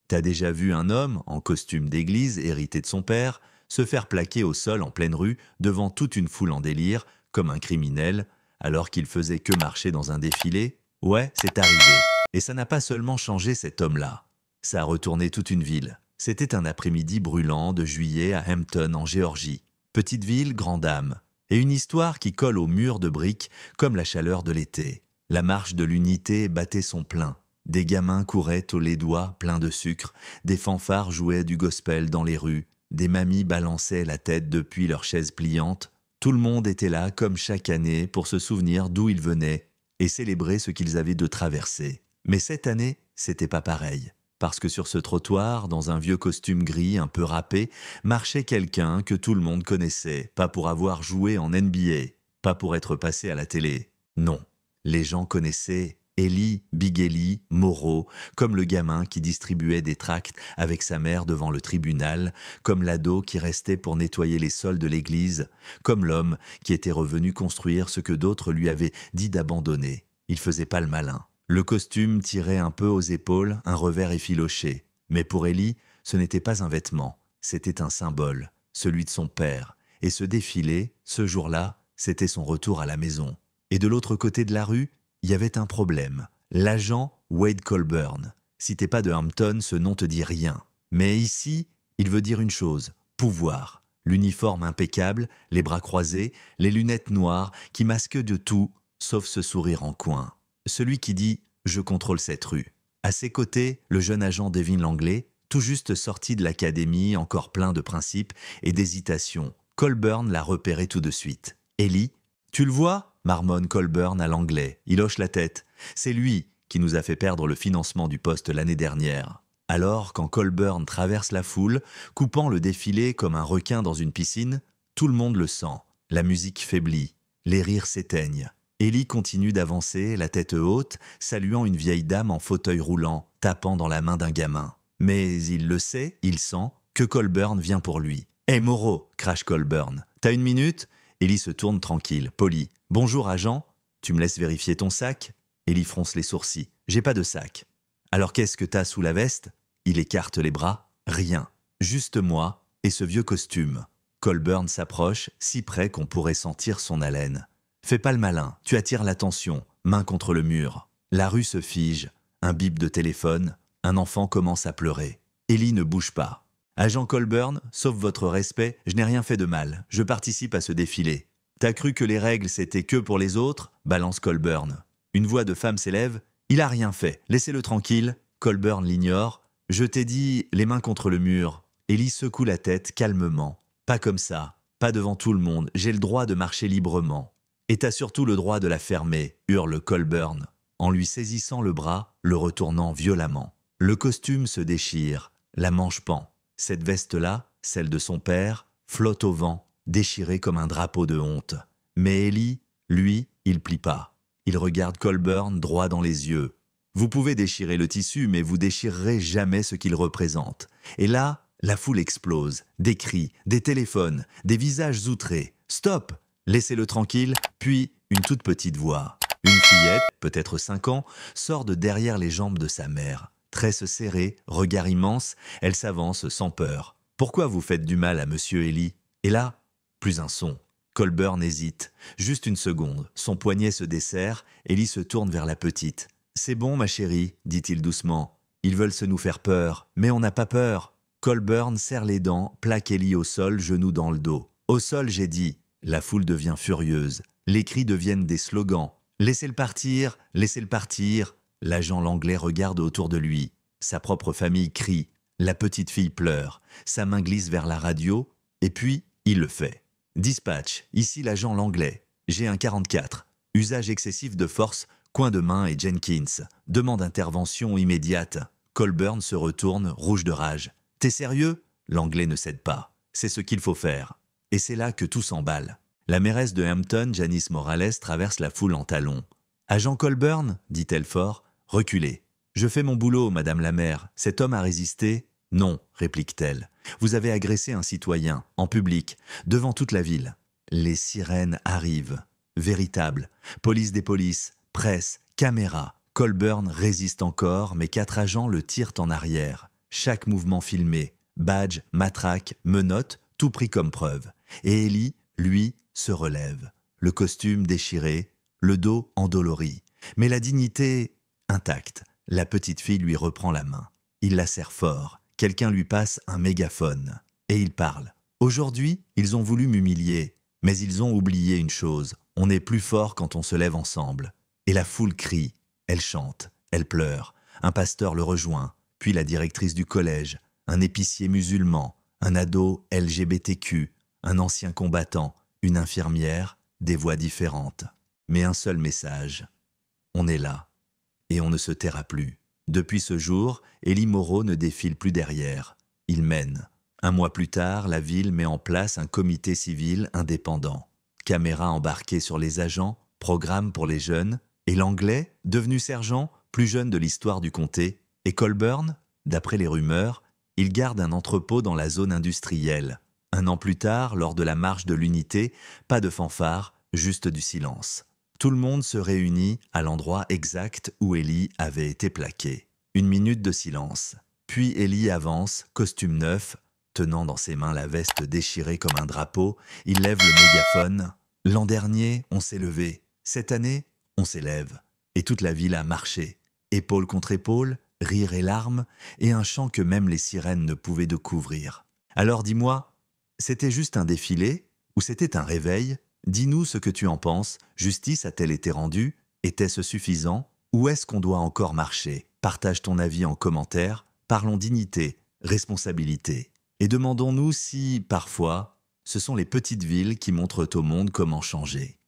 T'as déjà vu un homme, en costume d'église, hérité de son père, se faire plaquer au sol en pleine rue, devant toute une foule en délire, comme un criminel, alors qu'il faisait que marcher dans un défilé? Ouais, c'est arrivé. Et ça n'a pas seulement changé cet homme-là. Ça a retourné toute une ville. C'était un après-midi brûlant de juillet à Hampton, en Géorgie. Petite ville, grande âme. Et une histoire qui colle au mur de briques comme la chaleur de l'été. La marche de l'unité battait son plein. Des gamins couraient aux les doigts pleins de sucre, des fanfares jouaient du gospel dans les rues, des mamies balançaient la tête depuis leurs chaises pliantes. Tout le monde était là comme chaque année pour se souvenir d'où ils venaient et célébrer ce qu'ils avaient de traversé. Mais cette année, c'était pas pareil. Parce que sur ce trottoir, dans un vieux costume gris un peu râpé, marchait quelqu'un que tout le monde connaissait, pas pour avoir joué en NBA, pas pour être passé à la télé. Non, les gens connaissaient Eli, Big Eli, Moreau, comme le gamin qui distribuait des tracts avec sa mère devant le tribunal, comme l'ado qui restait pour nettoyer les sols de l'église, comme l'homme qui était revenu construire ce que d'autres lui avaient dit d'abandonner. Il faisait pas le malin. Le costume tirait un peu aux épaules, un revers effiloché. Mais pour Eli, ce n'était pas un vêtement, c'était un symbole, celui de son père. Et ce défilé, ce jour-là, c'était son retour à la maison. Et de l'autre côté de la rue, il y avait un problème. L'agent Wade Colburn. Si t'es pas de Hampton, ce nom te dit rien. Mais ici, il veut dire une chose, pouvoir. L'uniforme impeccable, les bras croisés, les lunettes noires qui masquent de tout, sauf ce sourire en coin. Celui qui dit « Je contrôle cette rue ». À ses côtés, le jeune agent Devin Langley, tout juste sorti de l'académie, encore plein de principes et d'hésitations. Colburn l'a repéré tout de suite. « Ellie, tu le vois ?» marmonne Colburn à Langley. Il hoche la tête. C'est lui qui nous a fait perdre le financement du poste l'année dernière. Alors, quand Colburn traverse la foule, coupant le défilé comme un requin dans une piscine, tout le monde le sent. La musique faiblit. Les rires s'éteignent. Ellie continue d'avancer, la tête haute, saluant une vieille dame en fauteuil roulant, tapant dans la main d'un gamin. Mais il le sait, il sent, que Colburn vient pour lui. « Hé, Moreau !» crache Colburn. « T'as une minute ?» Ellie se tourne tranquille, polie. « Bonjour, agent. Tu me laisses vérifier ton sac ?» Ellie fronce les sourcils. « J'ai pas de sac. »« Alors qu'est-ce que t'as sous la veste ?» Il écarte les bras. « Rien. Juste moi et ce vieux costume. » Colburn s'approche, si près qu'on pourrait sentir son haleine. Fais pas le malin, tu attires l'attention, main contre le mur. La rue se fige, un bip de téléphone, un enfant commence à pleurer. Ellie ne bouge pas. Agent Colburn, sauf votre respect, je n'ai rien fait de mal, je participe à ce défilé. T'as cru que les règles c'était que pour les autres ? Balance Colburn. Une voix de femme s'élève. Il a rien fait, laissez-le tranquille. Colburn l'ignore. Je t'ai dit, les mains contre le mur. Ellie secoue la tête calmement. Pas comme ça, pas devant tout le monde, j'ai le droit de marcher librement. Et t'as surtout le droit de la fermer, hurle Colburn, en lui saisissant le bras, le retournant violemment. Le costume se déchire, la manche pend. Cette veste-là, celle de son père, flotte au vent, déchirée comme un drapeau de honte. Mais Ellie, lui, il plie pas. Il regarde Colburn droit dans les yeux. Vous pouvez déchirer le tissu, mais vous déchirerez jamais ce qu'il représente. Et là, la foule explose. Des cris, des téléphones, des visages outrés. Stop! Laissez-le tranquille, puis une toute petite voix. Une fillette, peut-être 5 ans, sort de derrière les jambes de sa mère. Tresses serrées, regard immense, elle s'avance sans peur. « Pourquoi vous faites du mal à Monsieur Ellie ?» Et là, plus un son. Colburn hésite. Juste une seconde, son poignet se desserre, Ellie se tourne vers la petite. « C'est bon, ma chérie, dit-il doucement. Ils veulent se nous faire peur, mais on n'a pas peur. » Colburn serre les dents, plaque Ellie au sol, genou dans le dos. « Au sol, j'ai dit. » La foule devient furieuse. Les cris deviennent des slogans. « Laissez-le partir, laissez-le partir !» L'agent Langley regarde autour de lui. Sa propre famille crie. La petite fille pleure. Sa main glisse vers la radio. Et puis, il le fait. « Dispatch, ici l'agent Langley. J'ai un 44. Usage excessif de force, coin de main et Jenkins. Demande intervention immédiate. » Colburn se retourne, rouge de rage. « T'es sérieux ?» Langley ne cède pas. C'est ce qu'il faut faire. Et c'est là que tout s'emballe. La mairesse de Hampton, Janice Morales, traverse la foule en talons. « Agent Colburn » dit-elle fort. « Reculez. Je fais mon boulot, madame la maire. Cet homme a résisté ?»« Non » réplique-t-elle. « Vous avez agressé un citoyen, en public, devant toute la ville. » Les sirènes arrivent. Véritables. Police des polices, presse, caméra. Colburn résiste encore, mais 4 agents le tirent en arrière. chaque mouvement filmé, badge, matraque, menottes, tout pris comme preuve. Et Ellie, lui, se relève, le costume déchiré, le dos endolori, mais la dignité intacte. La petite fille lui reprend la main. Il la serre fort, quelqu'un lui passe un mégaphone, et il parle. Aujourd'hui, ils ont voulu m'humilier, mais ils ont oublié une chose, on est plus fort quand on se lève ensemble. Et la foule crie, elle chante, elle pleure, un pasteur le rejoint, puis la directrice du collège, un épicier musulman, un ado LGBTQ, un ancien combattant, une infirmière, des voix différentes. Mais un seul message, on est là, et on ne se taira plus. Depuis ce jour, Elie Moreau ne défile plus derrière, il mène. Un mois plus tard, la ville met en place un comité civil indépendant. Caméras embarquées sur les agents, programme pour les jeunes, et l'anglais, devenu sergent, plus jeune de l'histoire du comté, et Colburn, d'après les rumeurs, il garde un entrepôt dans la zone industrielle. Un an plus tard, lors de la marche de l'unité, pas de fanfare, juste du silence. Tout le monde se réunit à l'endroit exact où Ellie avait été plaquée. 1 minute de silence. Puis Ellie avance, costume neuf, tenant dans ses mains la veste déchirée comme un drapeau, il lève le mégaphone. L'an dernier, on s'est levé. Cette année, on s'élève. Et toute la ville a marché. Épaule contre épaule, rire et larmes, et un chant que même les sirènes ne pouvaient de couvrir. Alors dis-moi, c'était juste un défilé ou c'était un réveil? Dis-nous ce que tu en penses. Justice a-t-elle été rendue? Était-ce suffisant? Ou est-ce qu'on doit encore marcher? Partage ton avis en commentaire. Parlons dignité, responsabilité. Et demandons-nous si, parfois, ce sont les petites villes qui montrent au monde comment changer.